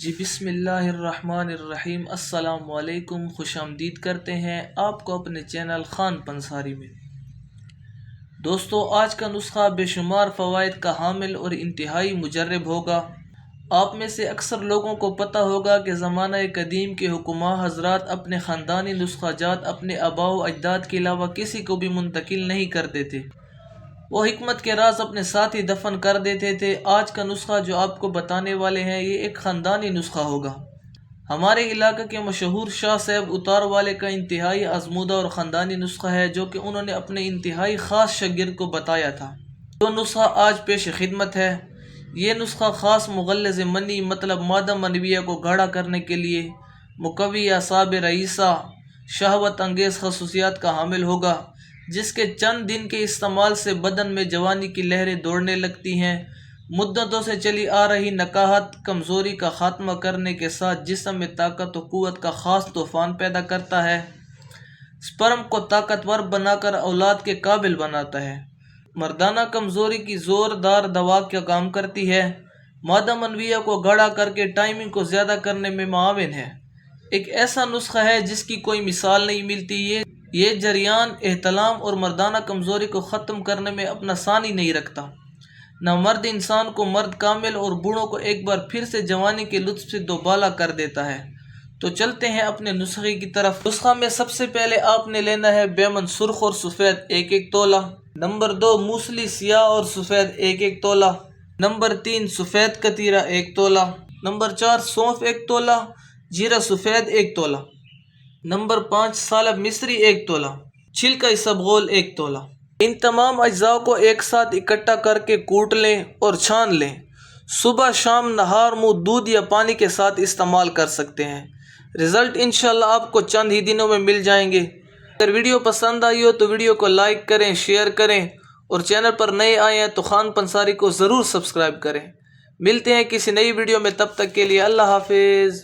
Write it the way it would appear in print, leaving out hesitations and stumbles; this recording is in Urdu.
جی بسم اللہ الرحمن الرحیم۔ السلام علیکم، خوش آمدید کرتے ہیں آپ کو اپنے چینل خان پنصاری میں۔ دوستو، آج کا نسخہ بے شمار فوائد کا حامل اور انتہائی مجرب ہوگا۔ آپ میں سے اکثر لوگوں کو پتہ ہوگا کہ زمانہ قدیم کے حکماء حضرات اپنے خاندانی نسخہ جات اپنے آباء و اجداد کے علاوہ کسی کو بھی منتقل نہیں کرتے تھے۔ وہ حکمت کے راز اپنے ساتھ ہی دفن کر دیتے تھے۔ آج کا نسخہ جو آپ کو بتانے والے ہیں یہ ایک خاندانی نسخہ ہوگا۔ ہمارے علاقے کے مشہور شاہ صاحب اتار والے کا انتہائی آزمودہ اور خاندانی نسخہ ہے جو کہ انہوں نے اپنے انتہائی خاص شاگرد کو بتایا تھا۔ جو نسخہ آج پیش خدمت ہے، یہ نسخہ خاص مغلظ منی مطلب مادہ منویہ کو گاڑھا کرنے کے لیے مقوی اعصاب رئیسہ شہوت انگیز خصوصیات کا حامل ہوگا، جس کے چند دن کے استعمال سے بدن میں جوانی کی لہریں دوڑنے لگتی ہیں۔ مدتوں سے چلی آ رہی نکاہت کمزوری کا خاتمہ کرنے کے ساتھ جسم میں طاقت و قوت کا خاص طوفان پیدا کرتا ہے، سپرم کو طاقتور بنا کر اولاد کے قابل بناتا ہے، مردانہ کمزوری کی زوردار دوا کا کام کرتی ہے، مادہ منویہ کو گاڑھا کر کے ٹائمنگ کو زیادہ کرنے میں معاون ہے۔ ایک ایسا نسخہ ہے جس کی کوئی مثال نہیں ملتی۔ یہ جریان احتلام اور مردانہ کمزوری کو ختم کرنے میں اپنا ثانی نہیں رکھتا، نہ مرد انسان کو مرد کامل اور بوڑھوں کو ایک بار پھر سے جوانی کے لطف سے دوبالا کر دیتا ہے۔ تو چلتے ہیں اپنے نسخے کی طرف۔ نسخہ میں سب سے پہلے آپ نے لینا ہے بیمن سرخ اور سفید 1-1 تولہ۔ نمبر 2 موسلی سیاہ اور سفید 1-1 تولہ۔ نمبر 3 سفید کتیرہ 1 تولہ۔ نمبر 4 سونف 1 تولہ، جیرہ سفید 1 تولہ۔ نمبر 5 سالب مصری 1 تولہ، چھلکا اسبغول 1 تولہ۔ ان تمام اجزاء کو ایک ساتھ اکٹھا کر کے کوٹ لیں اور چھان لیں۔ صبح شام نہار منہ دودھ یا پانی کے ساتھ استعمال کر سکتے ہیں۔ رزلٹ انشاءاللہ آپ کو چند ہی دنوں میں مل جائیں گے۔ اگر ویڈیو پسند آئی ہو تو ویڈیو کو لائک کریں، شیئر کریں اور چینل پر نئے آئے ہیں تو خان پنصاری کو ضرور سبسکرائب کریں۔ ملتے ہیں کسی نئی ویڈیو میں، تب تک کے لیے اللہ حافظ۔